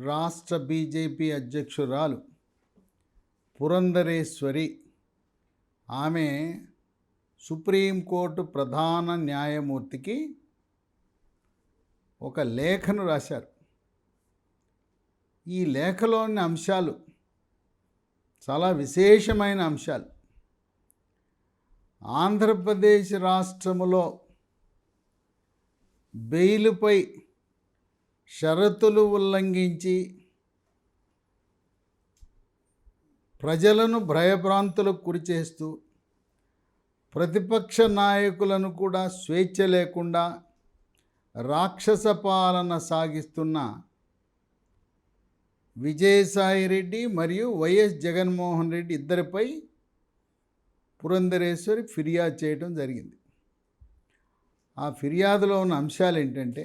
రాష్ట్ర బీజేపీ అధ్యక్షురాలు పురంధరేశ్వరి ఆమె సుప్రీంకోర్టు ప్రధాన న్యాయమూర్తికి ఒక లేఖను రాశారు. ఈ లేఖలోని అంశాలు చాలా విశేషమైన అంశాలు. ఆంధ్రప్రదేశ్ రాష్ట్రములో బెయిలుపై షరతులు ఉల్లంఘించి ప్రజలను భయభ్రాంతులకు గురిచేస్తూ ప్రతిపక్ష నాయకులను కూడా స్వేచ్ఛ లేకుండా రాక్షస పాలన సాగిస్తున్న విజయసాయిరెడ్డి మరియు వైఎస్ జగన్మోహన్ రెడ్డి ఇద్దరిపై పురంధరేశ్వరి ఫిర్యాదు చేయడం జరిగింది. ఆ ఫిర్యాదులో ఉన్న అంశాలు ఏంటంటే,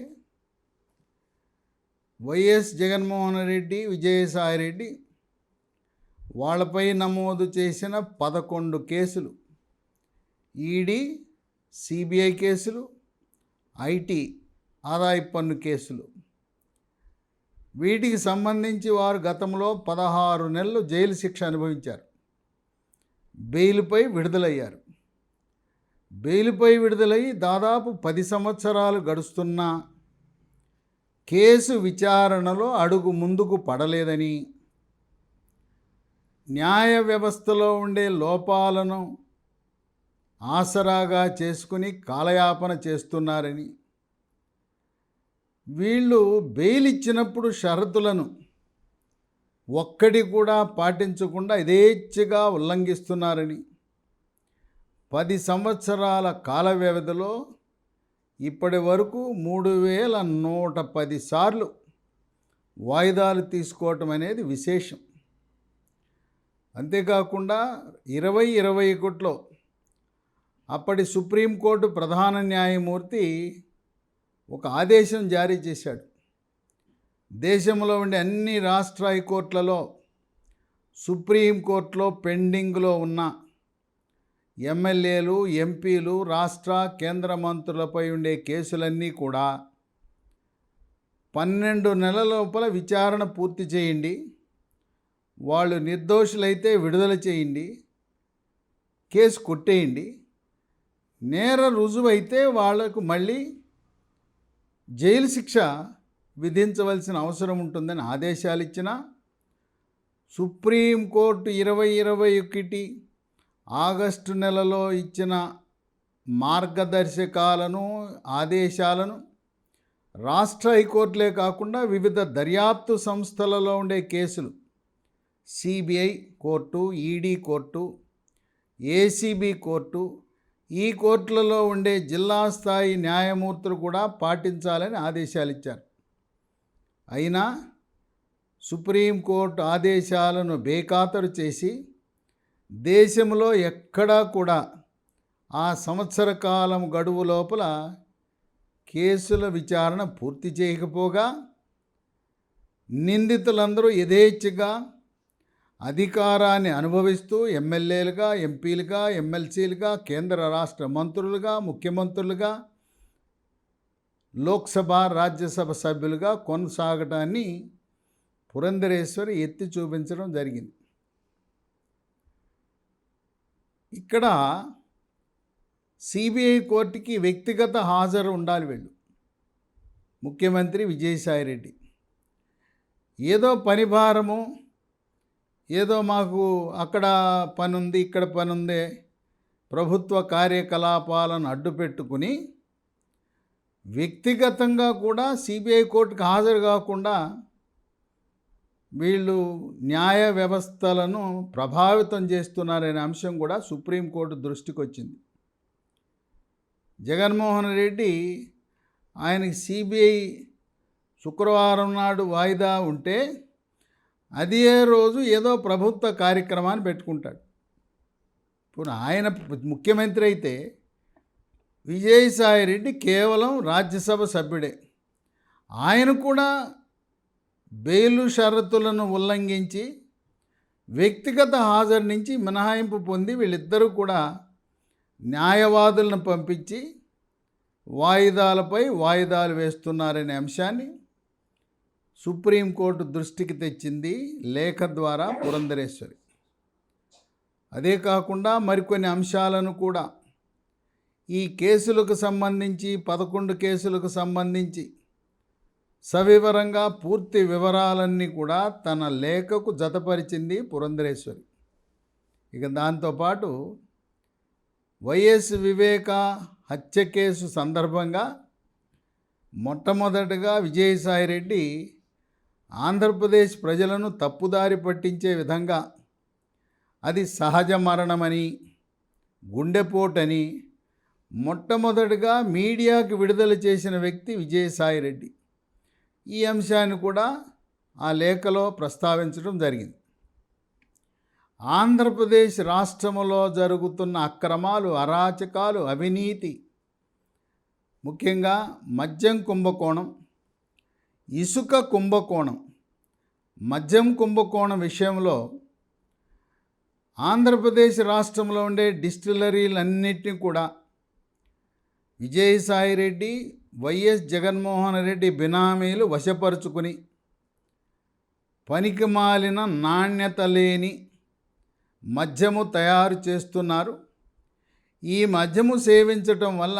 వైఎస్ జగన్మోహన్ రెడ్డి, విజయసాయిరెడ్డి వాళ్ళపై నమోదు చేసిన 11 కేసులు, ఈడీ, సిబిఐ కేసులు, ఐటీ ఆదాయపు పన్ను కేసులు. వీటికి సంబంధించి వారు గతంలో 16 నెలలు జైలు శిక్ష అనుభవించారు. బెయిల్పై విడుదలయ్యారు. బెయిల్పై విడుదలయ్యి దాదాపు 10 సంవత్సరాలు గడుస్తున్నా కేసు విచారణలో అడుగు ముందుకు పడలేదని, న్యాయ వ్యవస్థలో ఉండే లోపాలను ఆసరాగా చేసుకుని కాలయాపన చేస్తున్నారని, వీళ్ళు బెయిల్ ఇచ్చినప్పుడు షరతులను ఒక్కటి కూడా పాటించకుండా యథేచ్ఛగా ఉల్లంఘిస్తున్నారని, 10 సంవత్సరాల కాల వ్యవధిలో ఇప్పటి వరకు 3110 సార్లు వాయిదాలు తీసుకోవటం అనేది విశేషం. అంతేకాకుండా 2021లో అప్పటి సుప్రీంకోర్టు ప్రధాన న్యాయమూర్తి ఒక ఆదేశం జారీ చేశాడు. దేశంలో ఉండే అన్ని రాష్ట్ర హైకోర్టులలో సుప్రీంకోర్టులో పెండింగ్లో ఉన్న ఎమ్మెల్యేలు, ఎంపీలు, రాష్ట్ర కేంద్ర మంత్రులపై ఉండే కేసులన్నీ కూడా 12 నెలల లోపల విచారణ పూర్తి చేయండి, వాళ్ళు నిర్దోషులైతే విడుదల చేయండి, కేసు కొట్టేయండి, నేర రుజువైతే వాళ్లకు మళ్ళీ జైలు శిక్ష విధించవలసిన అవసరం ఉంటుందని ఆదేశాలు ఇచ్చిన సుప్రీంకోర్టు 2021 ఆగస్టు నెలలో ఇచ్చిన మార్గదర్శకాలను, ఆదేశాలను రాష్ట్ర హైకోర్టులే కాకుండా వివిధ దర్యాప్తు సంస్థలలో ఉండే కేసులు, CBI court, ED court, ACB court, ఈ కోర్టులలో ఉండే జిల్లా స్థాయి న్యాయమూర్తులు కూడా పాటించాలని ఆదేశాలు ఇచ్చారు. అయినా సుప్రీంకోర్టు ఆదేశాలను బేఖాతరు చేసి దేశంలో ఎక్కడా కూడా ఆ సంవత్సర కాలం గడువు లోపల కేసుల విచారణ పూర్తి చేయకపోగా నిందితులందరూ యథేచ్ఛగా అధికారాన్ని అనుభవిస్తూ ఎమ్మెల్యేలుగా, ఎంపీలుగా, ఎమ్మెల్సీలుగా, కేంద్ర రాష్ట్ర మంత్రులుగా, ముఖ్యమంత్రులుగా, లోక్సభ, రాజ్యసభ సభ్యులుగా కొనసాగటాన్ని పురంధరేశ్వరి ఎత్తి చూపించడం జరిగింది. ఇక్కడ సిబిఐ కోర్టుకి వ్యక్తిగత హాజరు ఉండాలి. వీళ్ళు ముఖ్యమంత్రి విజయసాయిరెడ్డి ఏదో పని భారము, ఏదో మాకు అక్కడ పని ఉంది, ఇక్కడ పని ఉంది, ప్రభుత్వ కార్యకలాపాలను అడ్డుపెట్టుకుని వ్యక్తిగతంగా కూడా సిబిఐ కోర్టుకు హాజరు కాకుండా వీళ్ళు న్యాయ వ్యవస్థలను ప్రభావితం చేస్తున్నారనే అంశం కూడా సుప్రీంకోర్టు దృష్టికి వచ్చింది. జగన్మోహన్ రెడ్డి ఆయనకి సిబిఐ శుక్రవారం నాడు వాయిదా ఉంటే అదే రోజు ఏదో ప్రభుత్వ కార్యక్రమాన్ని పెట్టుకుంటాడు. ఇప్పుడు ఆయన ముఖ్యమంత్రి అయితే విజయసాయిరెడ్డి కేవలం రాజ్యసభ సభ్యుడే. ఆయన కూడా బెయిలు షరతులను ఉల్లంఘించి వ్యక్తిగత హాజరు నుంచి మినహాయింపు పొంది వీళ్ళిద్దరూ కూడా న్యాయవాదులను పంపించి వాయిదాలపై వాయిదాలు వేస్తున్నారనే అంశాన్ని సుప్రీంకోర్టు దృష్టికి తెచ్చింది లేఖ ద్వారా పురంధరేశ్వరి. అదే కాకుండా మరికొన్ని అంశాలను కూడా ఈ కేసులకు సంబంధించి 11 కేసులకు సంబంధించి సవివరంగా పూర్తి వివరాలన్నీ కూడా తన లేఖకు జతపరిచింది పురంధరేశ్వరి. ఇక దాంతోపాటు వైఎస్ వివేక హత్య కేసు సందర్భంగా మొట్టమొదటగా విజయసాయిరెడ్డి ఆంధ్రప్రదేశ్ ప్రజలను తప్పుదారి పట్టించే విధంగా అది సహజ మరణమని, గుండెపోటని మొట్టమొదటిగా మీడియాకు విడుదల చేసిన వ్యక్తి విజయసాయిరెడ్డి. ఈ అంశాన్ని కూడా ఆ లేఖలో ప్రస్తావించడం జరిగింది. ఆంధ్రప్రదేశ్ రాష్ట్రంలో జరుగుతున్న అక్రమాలు, అరాచకాలు, అవినీతి, ముఖ్యంగా మద్యం కుంభకోణం, ఇసుక కుంభకోణం, మద్యం కుంభకోణం విషయంలో ఆంధ్రప్రదేశ్ రాష్ట్రంలో ఉండే డిస్టిలరీలన్నింటినీ కూడా విజయసాయిరెడ్డి, వైఎస్ జగన్మోహన్ రెడ్డి బినామీలు వశపరుచుకుని పనికిమాలిన నాణ్యత లేని మద్యము తయారు చేస్తున్నారు. ఈ మద్యము సేవించటం వల్ల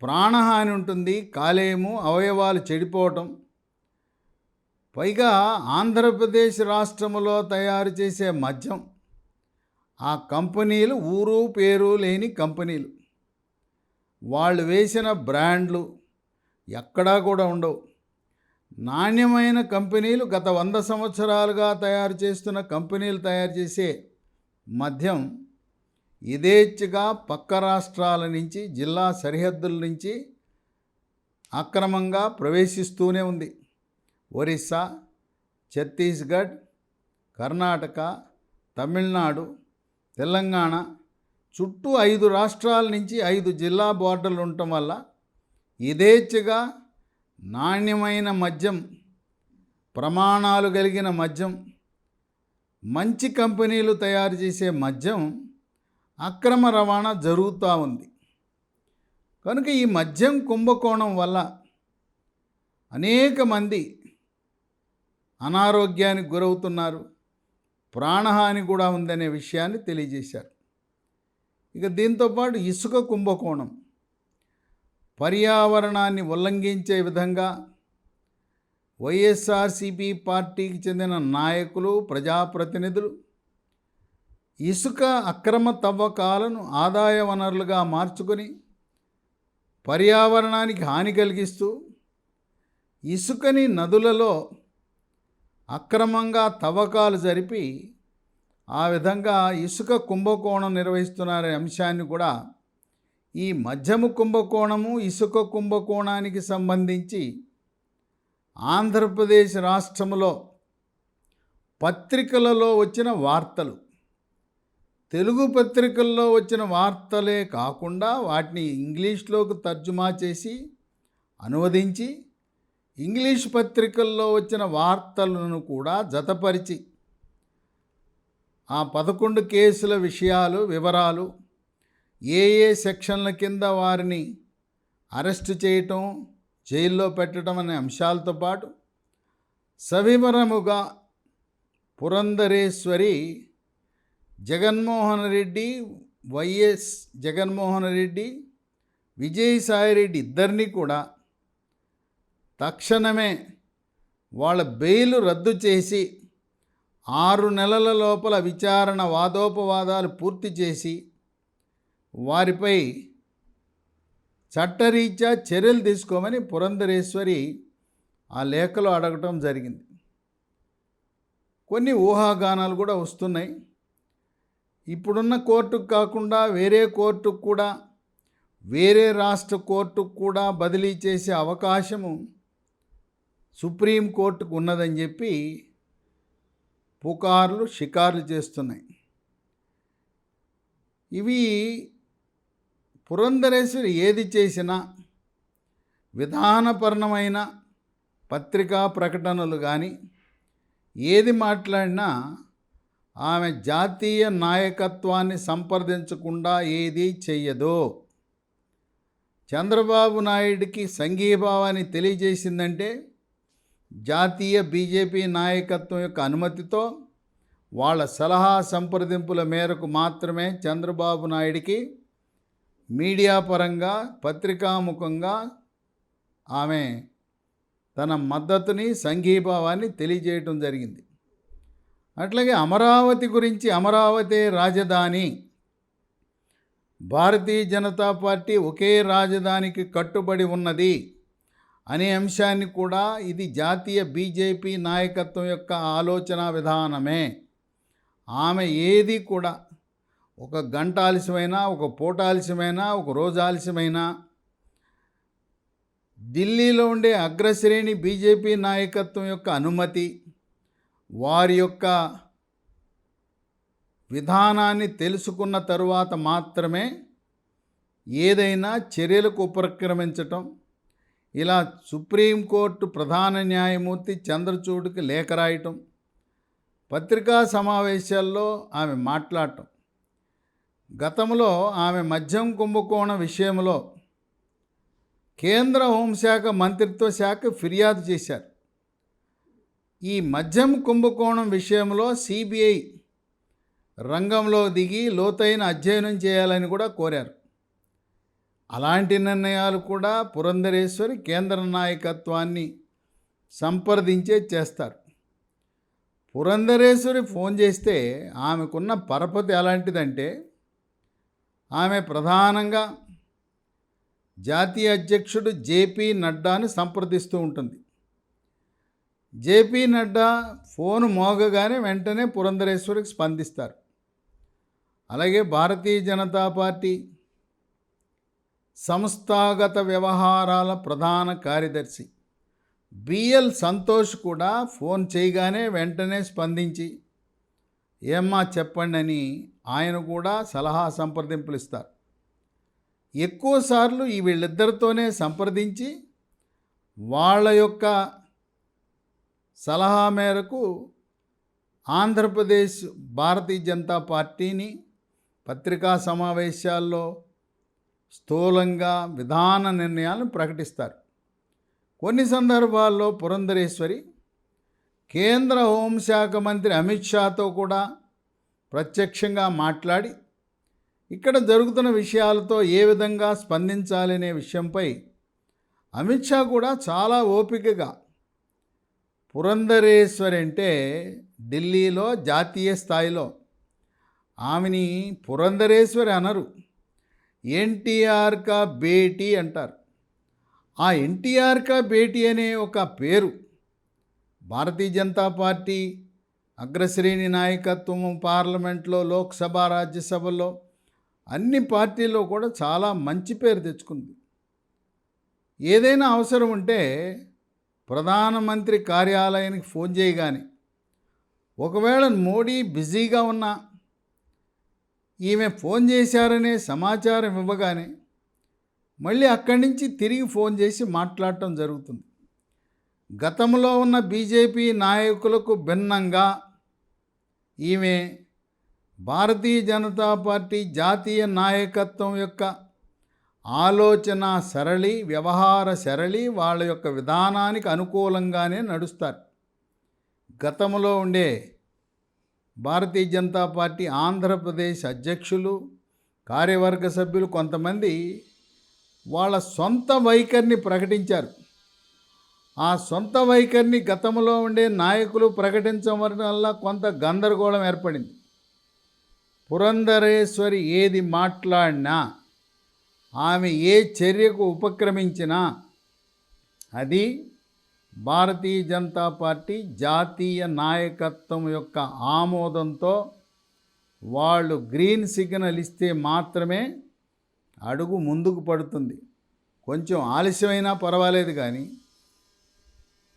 ప్రాణహాని ఉంటుంది, కాలేయము, అవయవాలు చెడిపోవటం. పైగా ఆంధ్రప్రదేశ్ రాష్ట్రంలో తయారు చేసే మద్యం ఆ కంపెనీలు ఊరు పేరు లేని కంపెనీలు. వాళ్ళు వేసిన బ్రాండ్లు ఎక్కడా కూడా ఉండవు. నాణ్యమైన కంపెనీలు, గత 100 సంవత్సరాలుగా తయారు చేస్తున్న కంపెనీలు తయారు చేసే మద్యం యథేచ్ఛగా పక్క రాష్ట్రాల నుంచి, జిల్లా సరిహద్దుల నుంచి అక్రమంగా ప్రవేశిస్తూనే ఉంది. ఒరిస్సా, ఛత్తీస్గఢ్, కర్ణాటక, తమిళనాడు, తెలంగాణ చుట్టూ 5 రాష్ట్రాల నుంచి 5 జిల్లా బోర్డర్లు ఉండటం వల్ల యథేచ్ఛగా నాణ్యమైన మద్యం, ప్రమాణాలు కలిగిన మద్యం, మంచి కంపెనీలు తయారు చేసే మద్యం అక్రమ రవాణా జరుగుతూ ఉంది. కనుక ఈ మద్యం కుంభకోణం వల్ల అనేక మంది అనారోగ్యానికి గురవుతున్నారు, ప్రాణహాని కూడా ఉందనే విషయాన్ని తెలియజేశారు. ఇక దీంతోపాటు ఇసుక కుంభకోణం, పర్యావరణాన్ని ఉల్లంఘించే విధంగా వైఎస్ఆర్సీపీ పార్టీకి చెందిన నాయకులు, ప్రజాప్రతినిధులు ఇసుక అక్రమ తవ్వకాలను ఆదాయ వనరులుగా మార్చుకొని పర్యావరణానికి హాని కలిగిస్తూ ఇసుకని నదులలో అక్రమంగా తవ్వకాలు జరిపి ఆ విధంగా ఇసుక కుంభకోణం నిర్వహిస్తున్నారనే అంశాన్ని కూడా ఈ మద్యము కుంభకోణము, ఇసుక కుంభకోణానికి సంబంధించి ఆంధ్రప్రదేశ్ రాష్ట్రంలో పత్రికలలో వచ్చిన వార్తలు, తెలుగు పత్రికల్లో వచ్చిన వార్తలే కాకుండా వాటిని ఇంగ్లీష్లోకి తర్జుమా చేసి అనువదించి ఇంగ్లీష్ పత్రికల్లో వచ్చిన వార్తలను కూడా జతపరిచి ఆ 11 కేసుల విషయాలు, వివరాలు, ఏ ఏ సెక్షన్ల కింద వారిని అరెస్టు చేయటం, జైల్లో పెట్టడం అనే అంశాలతో పాటు సవివరముగా పురంధరేశ్వరి జగన్మోహన్ రెడ్డి, వైఎస్ జగన్మోహన్ రెడ్డి, విజయసాయిరెడ్డి ఇద్దరినీ కూడా తక్షణమే వాళ్ళ బెయిల్ రద్దు చేసి 6 నెలల లోపల విచారణ, వాదోపవాదాలు పూర్తి చేసి వారిపై చట్టరీత్యా చర్యలు తీసుకోమని పురంధరేశ్వరి ఆ లేఖలో అడగటం జరిగింది. కొన్ని ఊహాగానాలు కూడా వస్తున్నాయి. ఇప్పుడున్న కోర్టుకు కాకుండా వేరే కోర్టుకు కూడా, వేరే రాష్ట్ర కోర్టుకు కూడా బదిలీ చేసే అవకాశము సుప్రీంకోర్టుకు ఉన్నదని చెప్పి పుకార్లు, షికార్లు చేస్తున్నాయి. ఇవి పురంధరేశ్వరి ఏది చేసినా విధానపరమైన పత్రికా ప్రకటనలు కానీ ఏది మాట్లాడినా ఆమె జాతీయ నాయకత్వాన్ని సంప్రదించకుండా ఏదీ చెయ్యదు. చంద్రబాబు నాయుడికి సంఘీభావాన్ని తెలియజేసిందంటే జాతీయ బీజేపీ నాయకత్వం యొక్క అనుమతితో వాళ్ళ సలహా సంప్రదింపుల మేరకు మాత్రమే చంద్రబాబు నాయుడికి మీడియా పరంగా పత్రికాముఖంగా ఆమె తన మద్దతుని సంఘీభావాన్ని తెలియజేయటం జరిగింది. అట్లాగే అమరావతి గురించి, అమరావతి రాజధాని, భారతీయ జనతా పార్టీ ఒకే రాజధానికి కట్టుబడి ఉన్నది అనే అంశాన్ని కూడా ఇది జాతీయ బీజేపీ నాయకత్వం యొక్క ఆలోచన విధానమే. ఆమె ఏది కూడా ఒక గంట ఆలస్యమైనా, ఒక పూట ఆలస్యమైనా, ఒక రోజు ఆలస్యమైనా ఢిల్లీలో ఉండే అగ్రశ్రేణి బీజేపీ నాయకత్వం యొక్క అనుమతి, వారి యొక్క విధానాన్ని తెలుసుకున్న తరువాత మాత్రమే ఏదైనా చర్యలకు ఉపక్రమించటం. ఇలా సుప్రీంకోర్టు ప్రధాన న్యాయమూర్తి చంద్రచూడ్కి లేఖ రాయటం, పత్రికా సమావేశాల్లో ఆమె మాట్లాడటం. గతంలో ఆమె మద్యం కుంభకోణం విషయంలో కేంద్ర హోంశాఖ మంత్రిత్వ శాఖ ఫిర్యాదు చేశారు. ఈ మద్యం కుంభకోణం విషయంలో సిబిఐ రంగంలో దిగి లోతైన అధ్యయనం చేయాలని కూడా కోరారు. అలాంటి నిర్ణయాలు కూడా పురంధరేశ్వరి కేంద్ర నాయకత్వాన్ని సంప్రదించే చేస్తారు. పురంధరేశ్వరి ఫోన్ చేస్తే ఆమెకున్న పరపతి ఎలాంటిదంటే, ఆమె ప్రధానంగా జాతీయ అధ్యక్షుడు జేపీ నడ్డాను సంప్రదిస్తూ ఉంటుంది. జేపీ నడ్డా ఫోను మోగగానే వెంటనే పురంధరేశ్వరికి స్పందిస్తారు. అలాగే భారతీయ జనతా పార్టీ సంస్థాగత వ్యవహారాల ప్రధాన కార్యదర్శి బిఎల్ సంతోష్ కూడా ఫోన్ చేయగానే వెంటనే స్పందించి ఏమ్మా చెప్పండి అని ఆయన కూడా సలహా సంప్రదింపులు ఇస్తారు. ఎక్కువసార్లు ఈ వీళ్ళిద్దరితోనే సంప్రదించి వాళ్ళ యొక్క సలహా మేరకు ఆంధ్రప్రదేశ్ భారతీయ జనతా పార్టీని పత్రికా సమావేశాల్లో స్థూలంగా విధాన నిర్ణయాలను ప్రకటిస్తారు. కొన్ని సందర్భాల్లో పురంధరేశ్వరి కేంద్ర హోంశాఖ మంత్రి అమిత్ షాతో కూడా ప్రత్యక్షంగా మాట్లాడి ఇక్కడ జరుగుతున్న విషయాలతో ఏ విధంగా స్పందించాలనే విషయంపై అమిత్ షా కూడా చాలా ఓపికగా, పురంధరేశ్వరి అంటే ఢిల్లీలో జాతీయ స్థాయిలో ఆమెని పురంధరేశ్వరి అనరు, ఎన్టీఆర్ కా బేటీ అంటారు. ఆ ఎన్టీఆర్ కా బేటీ అనే ఒక పేరు భారతీయ జనతా పార్టీ అగ్రశ్రేణి నాయకత్వం పార్లమెంట్లో, లోక్సభ, రాజ్యసభలో అన్ని పార్టీల్లో కూడా చాలా మంచి పేరు తెచ్చుకుంది. ఏదైనా అవసరం ఉంటే ప్రధానమంత్రి కార్యాలయానికి ఫోన్ చేయగానే, ఒకవేళ మోడీ బిజీగా ఉన్నా ఈమె ఫోన్ చేశారనే సమాచారం ఇవ్వగానే మళ్ళీ అక్కడి నుంచి తిరిగి ఫోన్ చేసి మాట్లాడటం జరుగుతుంది. గతంలో ఉన్న బీజేపీ నాయకులకు భిన్నంగా ఈమె భారతీయ జనతా పార్టీ జాతీయ నాయకత్వం యొక్క ఆలోచన సరళి, వ్యవహార సరళి, వాళ్ళ యొక్క విధానానికి అనుకూలంగానే నడుస్తారు. గతంలో ఉండే భారతీయ జనతా పార్టీ ఆంధ్రప్రదేశ్ అధ్యక్షులు, కార్యవర్గ సభ్యులు కొంతమంది వాళ్ళ సొంత వైఖరిని ప్రకటించారు. ఆ సొంత వైఖరిని గతంలో ఉండే నాయకులు ప్రకటించడం వల్ల కొంత గందరగోళం ఏర్పడింది. పురంధరేశ్వరి ఏది మాట్లాడినా, ఆమె ఏ చర్యకు ఉపక్రమించినా అది భారతీయ జనతా పార్టీ జాతీయ నాయకత్వం యొక్క ఆమోదంతో వాళ్ళు గ్రీన్ సిగ్నల్ ఇస్తే మాత్రమే అడుగు ముందుకు పడుతుంది. కొంచెం ఆలస్యమైనా పర్వాలేదు, కానీ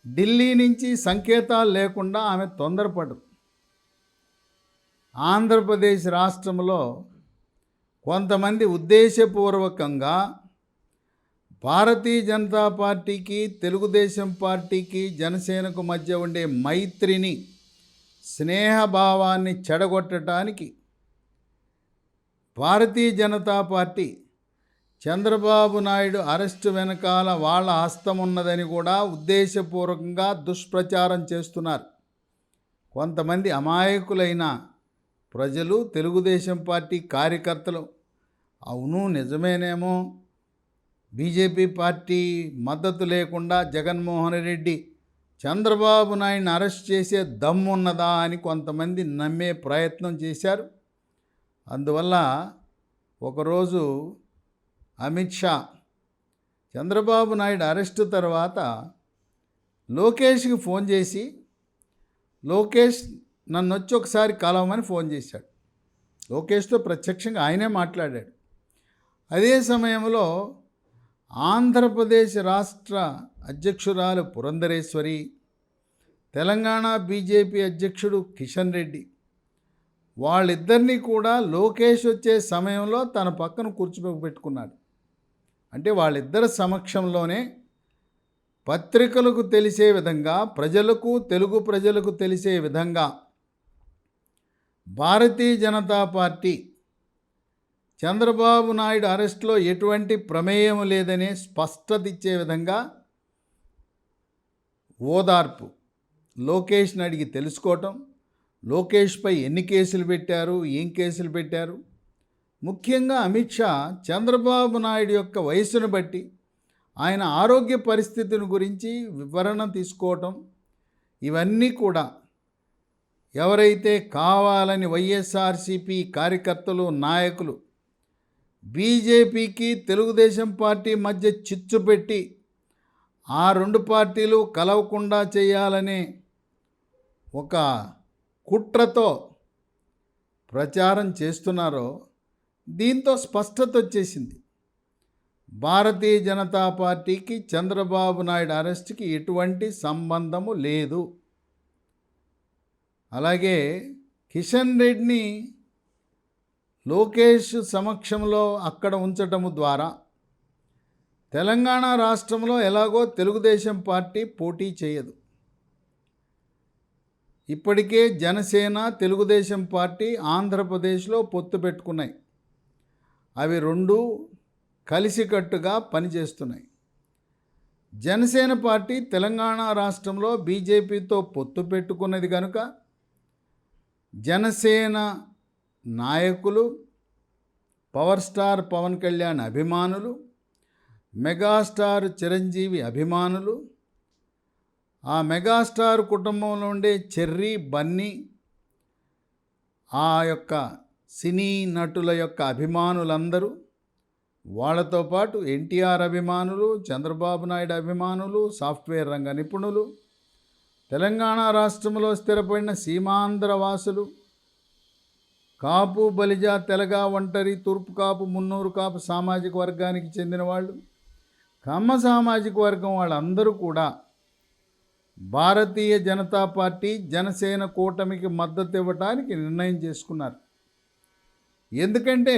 ఢిల్లీ నుంచి సంకేతాలు లేకుండా ఆమె తొందరపడరు. ఆంధ్రప్రదేశ్ రాష్ట్రంలో కొంతమంది ఉద్దేశపూర్వకంగా భారతీయ జనతా పార్టీకి, తెలుగుదేశం పార్టీకి, జనసేనకు మధ్య ఉండే మైత్రిని, స్నేహభావాన్ని చెడగొట్టడానికి భారతీయ జనతా పార్టీ చంద్రబాబు నాయుడు అరెస్టు వెనకాల వాళ్ళ హస్తం ఉన్నదని కూడా ఉద్దేశపూర్వకంగా దుష్ప్రచారం చేస్తున్నారు. కొంతమంది అమాయకులైన ప్రజలు, తెలుగుదేశం పార్టీ కార్యకర్తలు అవును నిజమేనేమో, బీజేపీ పార్టీ మద్దతు లేకుండా జగన్మోహన్ రెడ్డి చంద్రబాబు నాయుడిని అరెస్ట్ చేసే దమ్మున్నదా అని కొంతమంది నమ్మే ప్రయత్నం చేశారు. అందువల్ల ఒకరోజు అమిత్ షా చంద్రబాబు నాయుడు అరెస్టు తర్వాత లోకేష్కి ఫోన్ చేసి, లోకేష్ నన్ను వచ్చి ఒకసారి కలవమని ఫోన్ చేశాడు. లోకేష్తో ప్రత్యక్షంగా ఆయనే మాట్లాడాడు. అదే సమయంలో ఆంధ్రప్రదేశ్ రాష్ట్ర అధ్యక్షురాలు పురంధరేశ్వరి, తెలంగాణ బీజేపీ అధ్యక్షుడు కిషన్ రెడ్డి, వాళ్ళిద్దరినీ కూడా లోకేష్ వచ్చే సమయంలో తన పక్కన కూర్చోబెట్టుకున్నాడు. అంటే వాళ్ళిద్దరి సమక్షంలోనే పత్రికలకు తెలిసే విధంగా, ప్రజలకు, తెలుగు ప్రజలకు తెలిసే విధంగా భారతీయ జనతా పార్టీ చంద్రబాబు నాయుడు అరెస్టులో ఎటువంటి ప్రమేయం లేదనే స్పష్టత ఇచ్చే విధంగా ఓదార్పు, లోకేష్ని అడిగి తెలుసుకోవటం, లోకేష్పై ఎన్ని కేసులు పెట్టారు, ఏం కేసులు పెట్టారు, ముఖ్యంగా అమిత్ షా చంద్రబాబు నాయుడు యొక్క వయసును బట్టి ఆయన ఆరోగ్య పరిస్థితిని గురించి వివరణ తీసుకోవటం, ఇవన్నీ కూడా ఎవరైతే కావాలని వైఎస్ఆర్సీపీ కార్యకర్తలు, నాయకులు బీజేపీకి తెలుగుదేశం పార్టీ మధ్య చిచ్చు పెట్టి ఆ రెండు పార్టీలు కలవకుండా చేయాలనే ఒక కుట్రతో ప్రచారం చేస్తున్నారో, దీంతో స్పష్టత వచ్చేసింది. భారతీయ జనతా పార్టీకి చంద్రబాబు నాయుడు అరెస్ట్కి ఎటువంటి సంబంధము లేదు. అలాగే కిషన్ రెడ్డిని లోకేష్ సమక్షంలో అక్కడ ఉంచటము ద్వారా తెలంగాణ రాష్ట్రంలో ఎలాగో తెలుగుదేశం పార్టీ పోటీ చేయదు. ఇప్పటికే జనసేన, తెలుగుదేశం పార్టీ ఆంధ్రప్రదేశ్లో పొత్తు పెట్టుకున్నాయి. అవి రెండు కలిసికట్టుగా పనిచేస్తున్నాయి. జనసేన పార్టీ తెలంగాణ రాష్ట్రంలో బీజేపీతో పొత్తు పెట్టుకున్నది కనుక జనసేన నాయకులు, పవర్ స్టార్ పవన్ కళ్యాణ్ అభిమానులు, మెగాస్టార్ చిరంజీవి అభిమానులు, ఆ మెగాస్టార్ కుటుంబంలో ఉండే చెర్రీ, బన్నీ, ఆ యొక్క సినీ నటుల యొక్క అభిమానులందరూ, వాళ్ళతో పాటు ఎన్టీఆర్ అభిమానులు, చంద్రబాబు నాయుడు అభిమానులు, సాఫ్ట్వేర్ రంగ నిపుణులు, తెలంగాణ రాష్ట్రంలో స్థిరపడిన సీమాంధ్ర వాసులు, కాపు, బలిజ, తెలగ, ఒంటరి, తూర్పు కాపు, మున్నూరు కాపు సామాజిక వర్గానికి చెందిన వాళ్ళు, కమ్మ సామాజిక వర్గం వాళ్ళందరూ కూడా భారతీయ జనతా పార్టీ, జనసేన కూటమికి మద్దతు ఇవ్వడానికి నిర్ణయం చేసుకున్నారు. ఎందుకంటే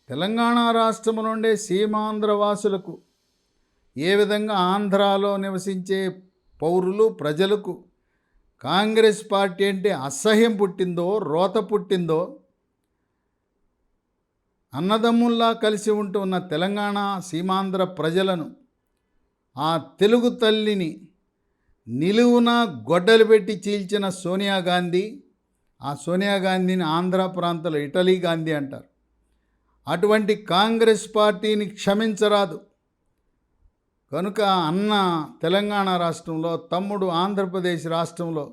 తెలంగాణ రాష్ట్రంలో ఉండే సీమాంధ్ర వాసులకు ఏ విధంగా ఆంధ్రాలో నివసించే పౌరులు, ప్రజలకు కాంగ్రెస్ పార్టీ అంటే అసహ్యం పుట్టిందో, రోత పుట్టిందో, అన్నదమ్ముల్లా కలిసి ఉంటున్న తెలంగాణ సీమాంధ్ర ప్రజలను ఆ తెలుగు తల్లిని నిలువున గొడ్డలు పెట్టి చీల్చిన సోనియా గాంధీ, ఆ సోనియా గాంధీని ఆంధ్ర ప్రాంతంలో ఇటలీ గాంధీ అంటారు. అటువంటి కాంగ్రెస్ పార్టీని క్షమించరాదు. కనుక అన్న తెలంగాణ రాష్ట్రంలో, తమ్ముడు ఆంధ్రప్రదేశ్ రాష్ట్రంలో,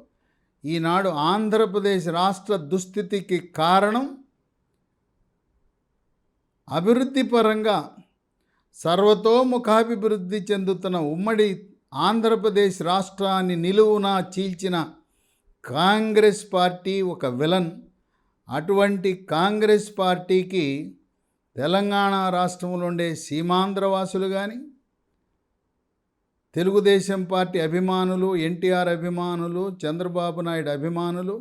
ఈనాడు ఆంధ్రప్రదేశ్ రాష్ట్ర దుస్థితికి కారణం అభివృద్ధి పరంగా సర్వతోముఖాభివృద్ధి చెందుతున్న ఉమ్మడి ఆంధ్రప్రదేశ్ రాష్ట్రాన్ని నిలువునా చీల్చిన కాంగ్రెస్ పార్టీ ఒక విలన్. అటువంటి కాంగ్రెస్ పార్టీకి తెలంగాణ రాష్ట్రంలో ఉండే సీమాంధ్రవాసులు కానీ, తెలుగుదేశం పార్టీ అభిమానులు, ఎన్టీఆర్ అభిమానులు, చంద్రబాబు నాయుడు అభిమానులు,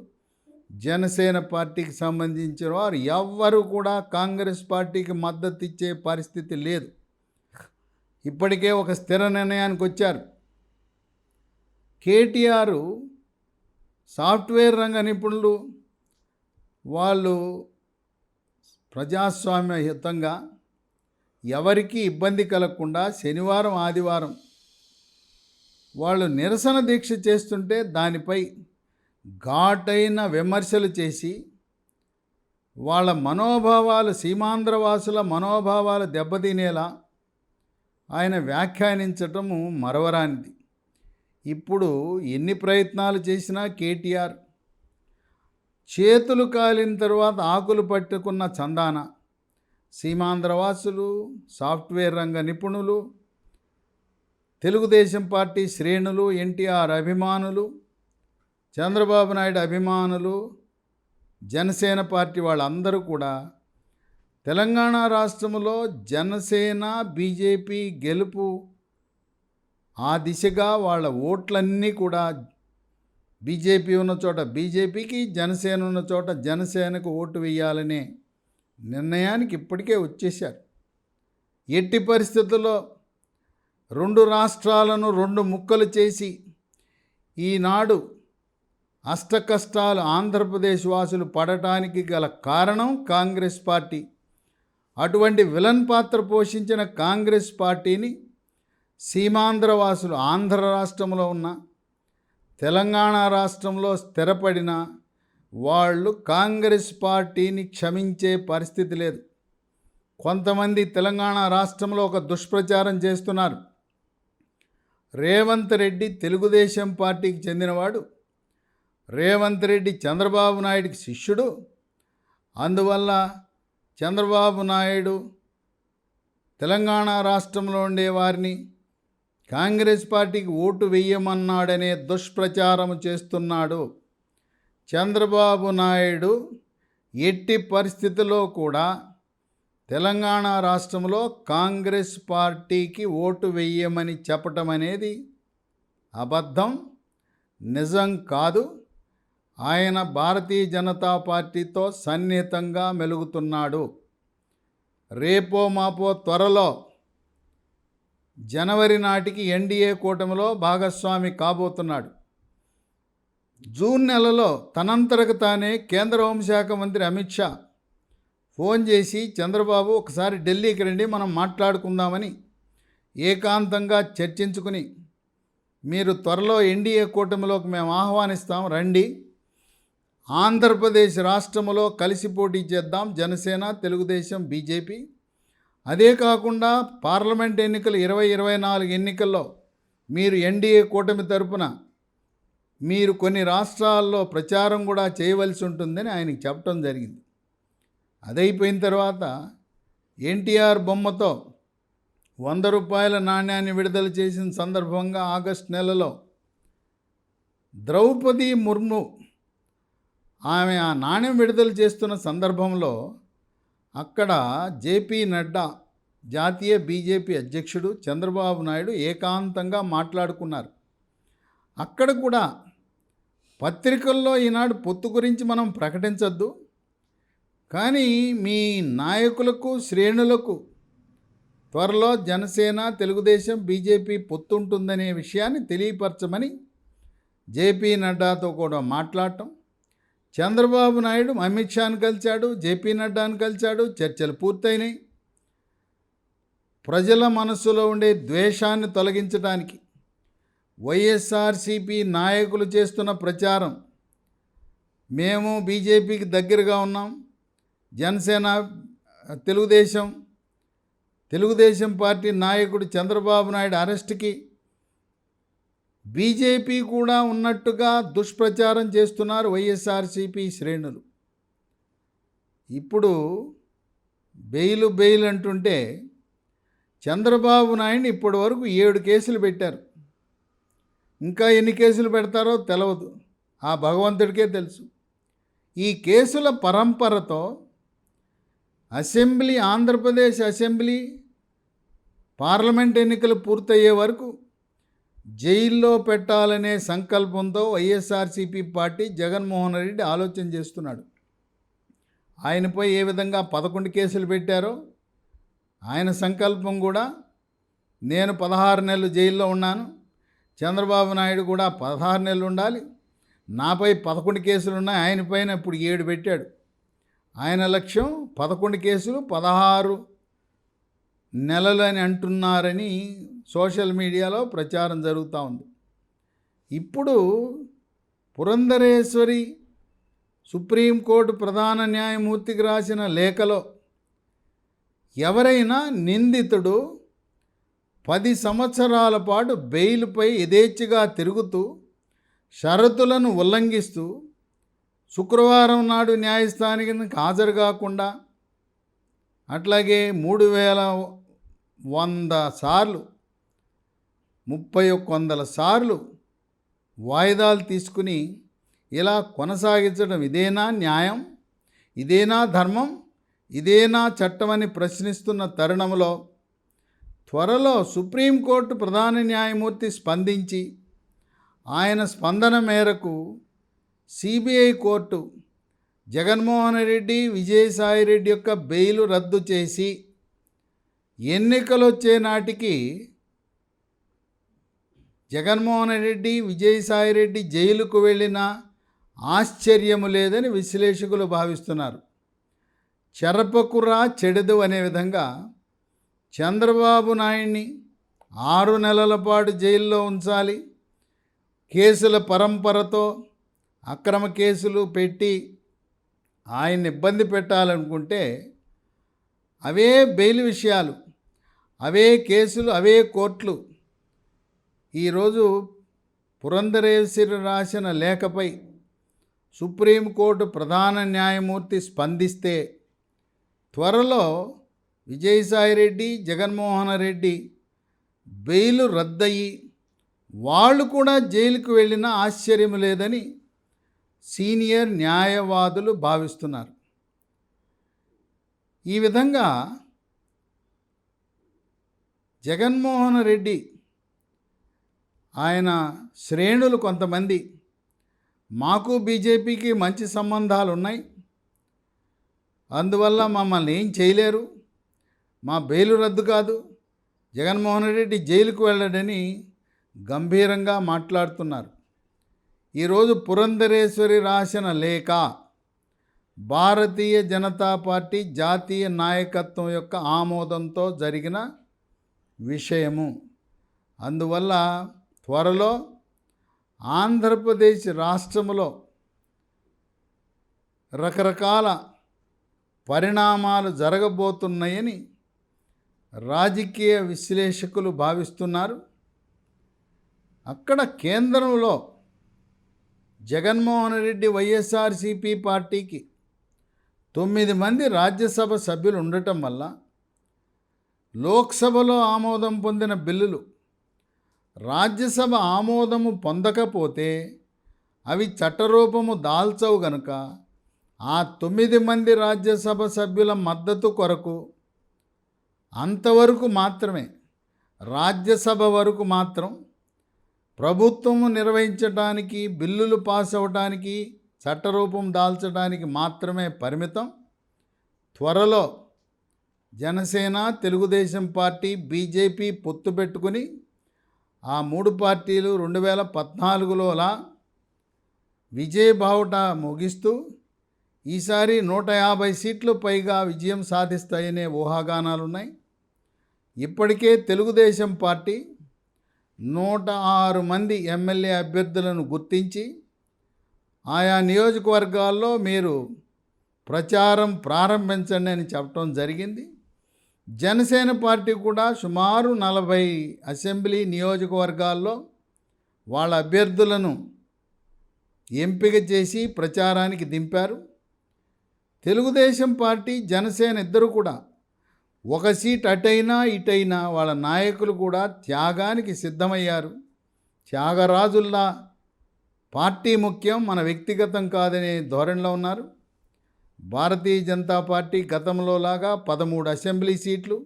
జనసేన పార్టీకి సంబంధించిన వారు ఎవ్వరూ కూడా కాంగ్రెస్ పార్టీకి మద్దతు ఇచ్చే పరిస్థితి లేదు. ఇప్పటికే ఒక స్థిర నిర్ణయానికి వచ్చారు. కేటీఆర్ సాఫ్ట్వేర్ రంగ నిపుణులు, వాళ్ళు ప్రజాస్వామ్యయుతంగా ఎవరికీ ఇబ్బంది కలగకుండా శనివారం ఆదివారం వాళ్ళు నిరసన దీక్ష చేస్తుంటే దానిపై ఘాటైన విమర్శలు చేసి వాళ్ళ మనోభావాలు సీమాంధ్రవాసుల మనోభావాలు దెబ్బతినేలా ఆయన వ్యాఖ్యానించటము మరవరానిది. ఇప్పుడు ఎన్ని ప్రయత్నాలు చేసినా కేటీఆర్ చేతులు కాలిన తర్వాత ఆకులు పట్టుకున్న చందాన సీమాంధ్రవాసులు, సాఫ్ట్వేర్ రంగ నిపుణులు, తెలుగుదేశం పార్టీ శ్రేణులు, ఎన్టీఆర్ అభిమానులు, చంద్రబాబు నాయుడు అభిమానులు, జనసేన పార్టీ వాళ్ళందరూ కూడా తెలంగాణ రాష్ట్రంలో జనసేన బీజేపీ గెలుపు ఆ దిశగా వాళ్ళ ఓట్లన్నీ కూడా బీజేపీ ఉన్న చోట బీజేపీకి, జనసేన ఉన్న చోట జనసేనకు ఓటు వేయాలనే నిర్ణయానికి ఇప్పటికే వచ్చేశారు. ఎట్టి పరిస్థితుల్లో రెండు రాష్ట్రాలను రెండు ముక్కలు చేసి ఈనాడు అష్టకష్టాలు ఆంధ్రప్రదేశ్ వాసులు పడటానికి గల కారణం కాంగ్రెస్ పార్టీ. అటువంటి విలన్ పాత్ర పోషించిన కాంగ్రెస్ పార్టీని సీమాంధ్ర వాసులు ఆంధ్ర రాష్ట్రంలో ఉన్న తెలంగాణ రాష్ట్రంలో స్థిరపడిన వాళ్ళు కాంగ్రెస్ పార్టీని క్షమించే పరిస్థితి లేదు. కొంతమంది తెలంగాణ రాష్ట్రంలో ఒక దుష్ప్రచారం చేస్తున్నారు. రేవంత్ రెడ్డి తెలుగుదేశం పార్టీకి చెందినవాడు, రేవంత్ రెడ్డి చంద్రబాబు నాయుడికి శిష్యుడు, అందువల్ల చంద్రబాబు నాయుడు తెలంగాణ రాష్ట్రంలో ఉండే వారిని కాంగ్రెస్ పార్టీకి ఓటు వేయమన్నాడనే దుష్ప్రచారం చేస్తున్నాడు. చంద్రబాబు నాయుడు ఎట్టి పరిస్థితుల్లో కూడా తెలంగాణ రాష్ట్రంలో కాంగ్రెస్ పార్టీకి ఓటు వేయమని చెప్పటం అనేది అబద్ధం, నిజం కాదు. ఆయన భారతీయ జనతా పార్టీతో సన్నిహితంగా మెలుగుతున్నాడు. రేపో మాపో త్వరలో జనవరి నాటికి ఎన్డీఏ కూటమిలో భాగస్వామి కాబోతున్నాడు. జూన్ నెలలో తనంతరకు తానే కేంద్ర హోంశాఖ మంత్రి అమిత్ షా ఫోన్ చేసి, చంద్రబాబు ఒకసారి ఢిల్లీకి రండి, మనం మాట్లాడుకుందామని ఏకాంతంగా చర్చించుకుని, మీరు త్వరలో ఎన్డీఏ కూటమిలోకి మేము ఆహ్వానిస్తాం, రండి, ఆంధ్రప్రదేశ్ రాష్ట్రంలో కలిసి పోటీ చేద్దాం, జనసేన, తెలుగుదేశం, బీజేపీ. అదే కాకుండా పార్లమెంట్ ఎన్నికలు 2024 ఎన్నికల్లో మీరు ఎన్డీఏ కూటమి తరపున మీరు కొన్ని రాష్ట్రాల్లో ప్రచారం కూడా చేయవలసి ఉంటుందని ఆయనకి చెప్పడం జరిగింది. అదైపోయిన తర్వాత ఎన్టీఆర్ బొమ్మతో 100 రూపాయల నాణ్యాన్ని విడుదల చేసిన సందర్భంగా ఆగస్టు నెలలో ద్రౌపది ముర్ము ఆమె ఆ నాణ్యం విడుదల చేస్తున్న సందర్భంలో అక్కడ జేపీ నడ్డా, జాతీయ బీజేపీ అధ్యక్షుడు, చంద్రబాబు నాయుడు ఏకాంతంగా మాట్లాడుకున్నారు. అక్కడ కూడా పత్రికల్లో ఈనాడు పొత్తు గురించి మనం ప్రకటించద్దు, కానీ మీ నాయకులకు, శ్రేణులకు త్వరలో జనసేన, తెలుగుదేశం, బీజేపీ పొత్తు ఉంటుందనే విషయాన్ని తెలియపరచమని జేపీ నడ్డాతో కూడా మాట్లాడటం. చంద్రబాబు నాయుడు అమిత్ షాను కలిశాడు, జేపీ నడ్డాను కలిశాడు, చర్చలు పూర్తయినాయి. ప్రజల మనస్సులో ఉండే ద్వేషాన్ని తొలగించడానికి వైఎస్ఆర్సీపీ నాయకులు చేస్తున్న ప్రచారం, మేము బీజేపీకి దగ్గరగా ఉన్నాం, జనసేన, తెలుగుదేశం పార్టీ నాయకుడు చంద్రబాబు నాయుడు అరెస్ట్కి బీజేపీ కూడా ఉన్నట్టుగా దుష్ప్రచారం చేస్తున్నారు వైఎస్ఆర్సీపీ శ్రేణులు. ఇప్పుడు బెయిల్ అంటుంటే చంద్రబాబు నాయుడిని ఇప్పటి వరకు 7 కేసులు పెట్టారు. ఇంకా ఎన్ని కేసులు పెడతారో తెలియదు, ఆ భగవంతుడికే తెలుసు. ఈ కేసుల పరంపరతో ఆంధ్రప్రదేశ్ అసెంబ్లీ, పార్లమెంట్ ఎన్నికలు పూర్తయ్యే వరకు జైల్లో పెట్టాలనే సంకల్పంతో వైఎస్ఆర్సీపీ పార్టీ జగన్మోహన్ రెడ్డి ఆలోచన చేస్తున్నాడు. ఆయనపై ఏ విధంగా 11 కేసులు పెట్టారో ఆయన సంకల్పం కూడా, నేను 16 నెలలు జైల్లో ఉన్నాను, చంద్రబాబు నాయుడు కూడా 16 నెలలు ఉండాలి, నాపై 11 కేసులు ఉన్నాయి, ఆయన పైన ఇప్పుడు 7 పెట్టాడు. ఆయన లక్ష్యం 11 కేసులు 16 నెలలు అని అంటున్నారని సోషల్ మీడియాలో ప్రచారం జరుగుతూ ఉంది. ఇప్పుడు పురంధరేశ్వరి సుప్రీంకోర్టు ప్రధాన న్యాయమూర్తికి రాసిన లేఖలో ఎవరైనా నిందితుడు 10 సంవత్సరాల పాటు బెయిల్పై యథేచ్ఛగా తిరుగుతూ షరతులను ఉల్లంఘిస్తూ శుక్రవారం నాడు న్యాయస్థానానికి హాజరు కాకుండా అట్లాగే 3100 సార్లు 3100 సార్లు వాయిదాలు తీసుకుని ఇలా కొనసాగించడం ఇదేనా న్యాయం? ఇదేనా ధర్మం? ఇదేనా చట్టమని ప్రశ్నిస్తున్న తరుణంలో త్వరలో సుప్రీంకోర్టు ప్రధాన న్యాయమూర్తి స్పందించి ఆయన స్పందన మేరకు సిబిఐ కోర్టు జగన్మోహన్ రెడ్డి, విజయసాయిరెడ్డి యొక్క బెయిల్ రద్దు చేసి ఎన్నికలు వచ్చే నాటికి జగన్మోహన్ రెడ్డి, విజయసాయిరెడ్డి జైలుకు వెళ్ళినా ఆశ్చర్యము లేదని విశ్లేషకులు భావిస్తున్నారు. చెరపకురా చెడదు అనే విధంగా చంద్రబాబు నాయుడిని 6 నెలల పాటు జైల్లో ఉంచాలి, కేసుల పరంపరతో అక్రమ కేసులు పెట్టి ఆయన్ని ఇబ్బంది పెట్టాలనుకుంటే అవే బెయిల్ విషయాలు, అవే కేసులు, అవే కోర్టులు. ఈరోజు పురంధరేశ్వరి రాసిన లేఖపై సుప్రీంకోర్టు ప్రధాన న్యాయమూర్తి స్పందిస్తే త్వరలో విజయసాయిరెడ్డి, జగన్మోహన్ రెడ్డి బెయిల్ రద్దయి వాళ్ళు కూడా జైలుకు వెళ్ళినా ఆశ్చర్యం లేదని సీనియర్ న్యాయవాదులు భావిస్తున్నారు. ఈ విధంగా జగన్మోహన్ రెడ్డి ఆయన శ్రేణులు కొంతమంది మాకు బీజేపీకి మంచి సంబంధాలు ఉన్నాయి, అందువల్ల మమ్మల్ని ఏం చేయలేరు, మా బెయిలు రద్దు కాదు, జగన్మోహన్ రెడ్డి జైలుకు వెళ్ళడని గంభీరంగా మాట్లాడుతున్నారు. ఈరోజు పురంధరేశ్వరి రాసిన లేఖ భారతీయ జనతా పార్టీ జాతీయ నాయకత్వం యొక్క ఆమోదంతో జరిగిన విషయము. అందువల్ల త్వరలో ఆంధ్రప్రదేశ్ రాష్ట్రంలో రకరకాల పరిణామాలు జరగబోతున్నాయని రాజకీయ విశ్లేషకులు భావిస్తున్నారు. అక్కడ కేంద్రంలో జగన్మోహన్ రెడ్డి వైఎస్ఆర్సీపీ పార్టీకి 9 మంది రాజ్యసభ సభ్యులు ఉండటం వల్ల లోక్సభలో ఆమోదం పొందిన బిల్లులు రాజ్యసభ ఆమోదము పొందకపోతే అవి చట్టరూపము దాల్చవు గనుక ఆ 9 మంది రాజ్యసభ సభ్యుల మద్దతు కొరకు అంతవరకు మాత్రమే, రాజ్యసభ వరకు మాత్రం ప్రభుత్వము నిర్వహించడానికి, బిల్లులు పాస్ అవ్వడానికి, చట్టరూపం దాల్చడానికి మాత్రమే పరిమితం. త్వరలో జనసేన, తెలుగుదేశం పార్టీ, బీజేపీ పొత్తు పెట్టుకుని ఆ 3 పార్టీలు 2014లోలా విజయబావుట ముగిస్తూ ఈసారి 150 సీట్లు పైగా విజయం సాధిస్తాయనే ఊహాగానాలున్నాయి. ఇప్పటికే తెలుగుదేశం పార్టీ 106 మంది ఎమ్మెల్యే అభ్యర్థులను గుర్తించి ఆయా నియోజకవర్గాల్లో మీరు ప్రచారం ప్రారంభించండి అని చెప్పడం జరిగింది. జనసేన పార్టీ కూడా సుమారు 40 అసెంబ్లీ నియోజకవర్గాల్లో వాళ్ళ అభ్యర్థులను ఎంపిక చేసి ప్రచారానికి దింపారు. తెలుగుదేశం పార్టీ, జనసేన ఇద్దరు కూడా 1 సీట్ అటైనా ఇటైనా వాళ్ళ నాయకులు కూడా త్యాగానికి సిద్ధమయ్యారు. త్యాగరాజుల్లా పార్టీ ముఖ్యం, మన వ్యక్తిగతం కాదనే ధోరణిలో ఉన్నారు. భారతీయ జనతా పార్టీ గతంలో లాగా 13 అసెంబ్లీ సీట్లు,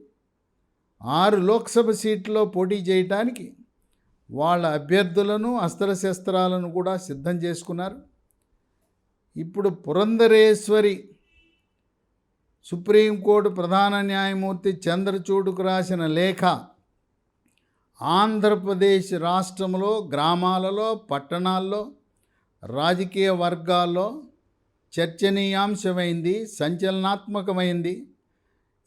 6 లోక్సభ సీట్లలో పోటీ చేయడానికి వాళ్ళ అభ్యర్థులను, అస్త్రశస్త్రాలను కూడా సిద్ధం చేసుకున్నారు. ఇప్పుడు పురంధరేశ్వరి సుప్రీంకోర్టు ప్రధాన న్యాయమూర్తి చంద్రచూడ్కు రాసిన లేఖ ఆంధ్రప్రదేశ్ రాష్ట్రంలో గ్రామాలలో, పట్టణాల్లో, రాజకీయ వర్గాల్లో చర్చనీయాంశమైంది, సంచలనాత్మకమైంది.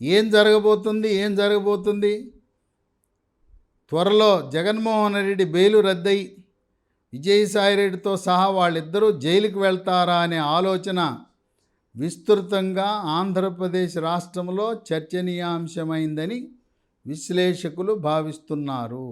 ఏం జరగబోతుంది? త్వరలో జగన్మోహన్ రెడ్డి బెయిలు రద్దయి విజయసాయిరెడ్డితో సహా వాళ్ళిద్దరూ జైలుకి వెళ్తారా అనే ఆలోచన విస్తృతంగా ఆంధ్రప్రదేశ్ రాష్ట్రంలో చర్చనీయాంశమైందని విశ్లేషకులు భావిస్తున్నారు.